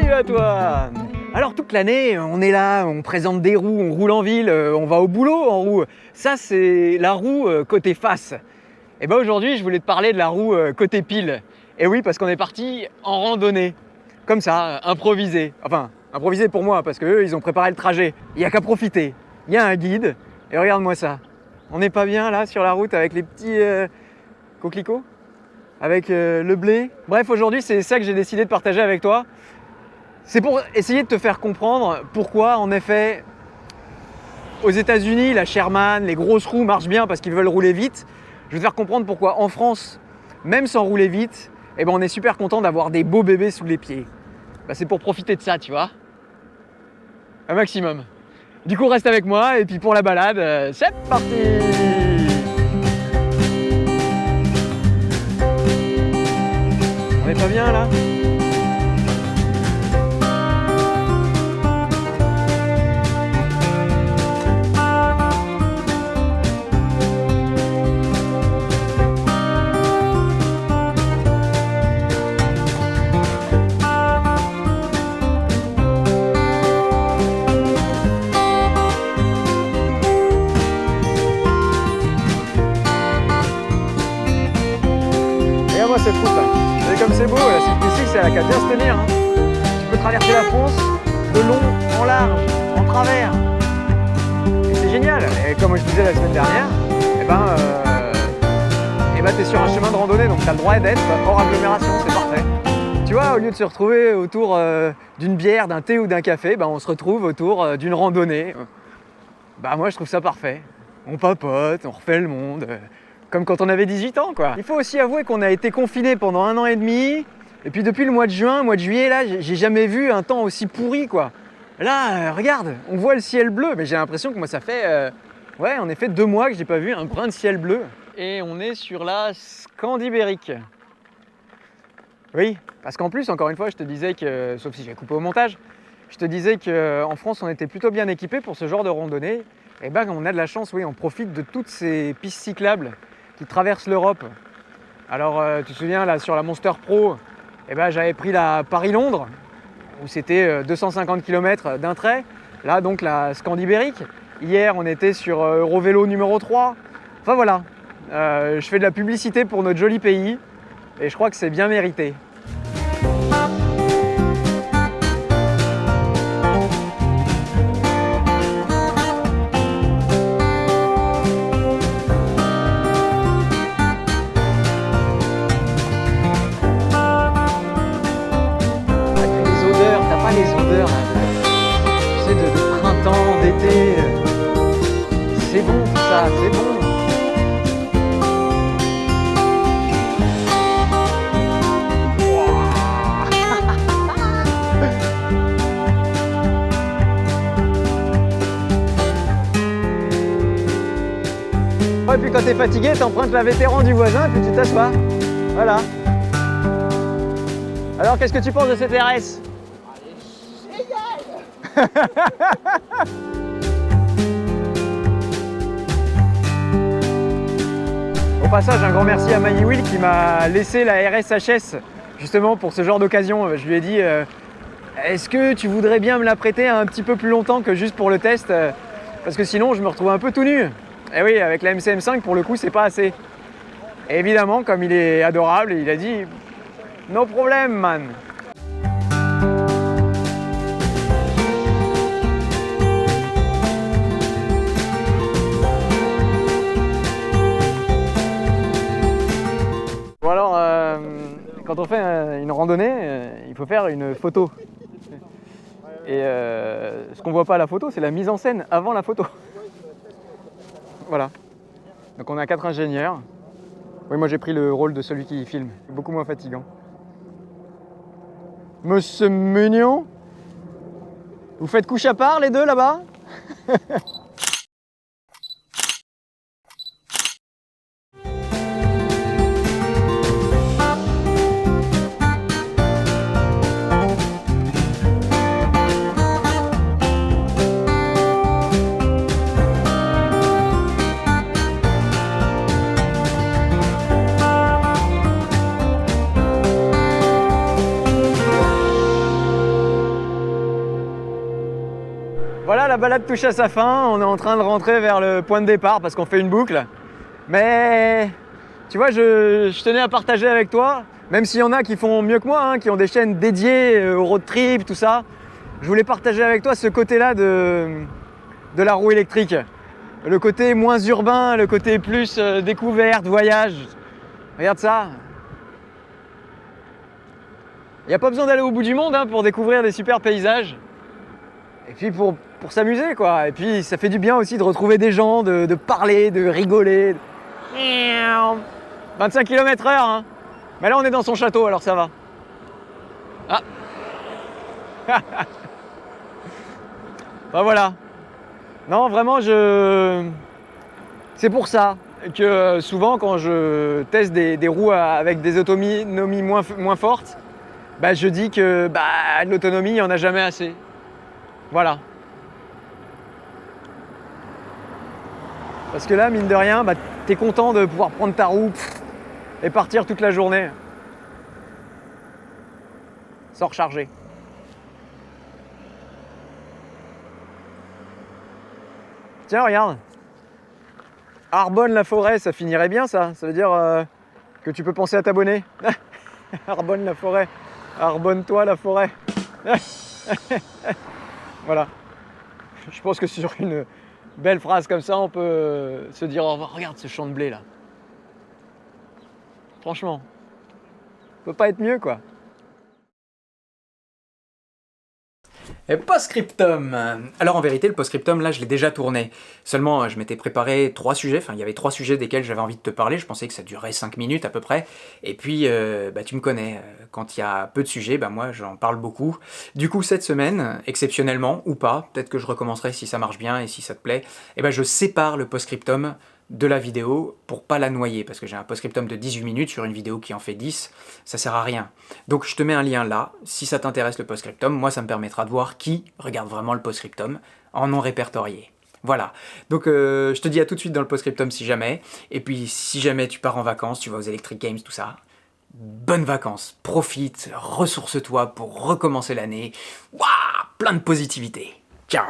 Salut à toi! Alors toute l'année, on est là, on présente des roues, on roule en ville, on va au boulot en roue. Ça, c'est la roue côté face. Et ben aujourd'hui, je voulais te parler de la roue côté pile. Et oui, parce qu'on est parti en randonnée. Comme ça, improvisé. Enfin, improvisé pour moi, parce qu'eux, ils ont préparé le trajet. Il n'y a qu'à profiter. Il y a un guide, et regarde-moi ça. On n'est pas bien là, sur la route, avec les petits coquelicots? Avec le blé. Bref, aujourd'hui, c'est ça que j'ai décidé de partager avec toi. C'est pour essayer de te faire comprendre pourquoi, en effet, aux États-Unis, la Sherman, les grosses roues marchent bien parce qu'ils veulent rouler vite. Je vais te faire comprendre pourquoi, en France, même sans rouler vite, eh ben, on est super content d'avoir des beaux bébés sous les pieds. Ben, c'est pour profiter de ça, tu vois. Un maximum. Du coup, reste avec moi et puis pour la balade, c'est parti! On est pas bien là? Regarde-moi cette route là. Vous voyez comme c'est beau, la cyclistique, c'est la qu'à bien se tenir. Hein. Tu peux traverser la France de long en large, en travers. Et c'est génial. Et comme je disais la semaine dernière, t'es sur un chemin de randonnée, donc tu as le droit d'être hors agglomération, c'est parfait. Tu vois, au lieu de se retrouver autour d'une bière, d'un thé ou d'un café, on se retrouve autour d'une randonnée. Moi je trouve ça parfait. On papote, on refait le monde. Comme quand on avait 18 ans, quoi. Il faut aussi avouer qu'on a été confinés pendant 1 an et demi. Et puis depuis le mois de juin, mois de juillet, là, j'ai jamais vu un temps aussi pourri, quoi. Là, regarde, on voit le ciel bleu. Mais j'ai l'impression que moi, ça fait, en effet, 2 mois que j'ai pas vu un brin de ciel bleu. Et on est sur la Scandibérique. Oui, parce qu'en plus, encore une fois, je te disais que, sauf si j'ai coupé au montage, je te disais qu'en France, on était plutôt bien équipés pour ce genre de randonnée. Et on a de la chance, oui, on profite de toutes ces pistes cyclables qui traversent l'Europe. Alors, tu te souviens, là, sur la Monster Pro, j'avais pris la Paris-Londres, où c'était 250 km d'un trait. Là, donc, la Scandibérique. Hier, on était sur Eurovélo numéro 3. Enfin, voilà. Je fais de la publicité pour notre joli pays, et je crois que c'est bien mérité. D'été, c'est bon tout ça, c'est bon. Et puis quand t'es fatigué, t'empruntes la vétéran du voisin et puis tu t'assois. Voilà. Alors qu'est-ce que tu penses de cette RS? Au passage, un grand merci à Maï Will qui m'a laissé la RSHS justement pour ce genre d'occasion. Je lui ai dit est-ce que tu voudrais bien me la prêter un petit peu plus longtemps que juste pour le test, parce que sinon je me retrouve un peu tout nu. Et oui, avec la MCM5 pour le coup c'est pas assez. Et évidemment, comme il est adorable, il a dit no problème man. Bon alors, quand on fait une randonnée, il faut faire une photo. Et ce qu'on voit pas à la photo, c'est la mise en scène avant la photo. Voilà. Donc on a 4 ingénieurs. Oui, moi j'ai pris le rôle de celui qui filme. C'est beaucoup moins fatigant. Monsieur Mignon, vous faites couche à part les deux là-bas? balade touche à sa fin, on est en train de rentrer vers le point de départ parce qu'on fait une boucle. Mais tu vois, je tenais à partager avec toi, même s'il y en a qui font mieux que moi, hein, qui ont des chaînes dédiées au road trip, tout ça. Je voulais partager avec toi ce côté-là de la roue électrique. Le côté moins urbain, le côté plus découverte, voyage. Regarde ça. Il n'y a pas besoin d'aller au bout du monde hein, pour découvrir des super paysages. Et puis pour s'amuser quoi. Et puis ça fait du bien aussi de retrouver des gens, de parler, de rigoler. 25 km/h hein. Mais là on est dans son château alors ça va. Ah. Ben voilà. Non vraiment c'est pour ça que souvent quand je teste des roues avec des autonomies moins fortes, bah, je dis que l'autonomie, il n'y en a jamais assez. Voilà. Parce que là, mine de rien, t'es content de pouvoir prendre ta roue et partir toute la journée. Sans recharger. Tiens, regarde. Arbonne-la-Forêt, ça finirait bien ça. Ça veut dire que tu peux penser à t'abonner. Arbonne-la-Forêt. Arbonne-toi la forêt. Voilà. Je pense que sur une belle phrase comme ça, on peut se dire au revoir. Regarde ce champ de blé là. Franchement, peut pas être mieux quoi. Et post-scriptum. Alors en vérité, le post-scriptum, là, je l'ai déjà tourné. Seulement, je m'étais préparé 3 sujets. Enfin, il y avait 3 sujets desquels j'avais envie de te parler. Je pensais que ça durerait 5 minutes à peu près. Et puis, tu me connais. Quand il y a peu de sujets, moi, j'en parle beaucoup. Du coup, cette semaine, exceptionnellement, ou pas, peut-être que je recommencerai si ça marche bien et si ça te plaît, je sépare le post-scriptum de la vidéo pour pas la noyer, parce que j'ai un post-scriptum de 18 minutes sur une vidéo qui en fait 10, ça sert à rien. Donc je te mets un lien là, si ça t'intéresse le post-scriptum, moi ça me permettra de voir qui regarde vraiment le post-scriptum en non répertorié. Voilà, donc je te dis à tout de suite dans le post-scriptum si jamais, et puis si jamais tu pars en vacances, tu vas aux Electric Games, tout ça, bonnes vacances, profite, ressource-toi pour recommencer l'année, waouh, plein de positivité, ciao.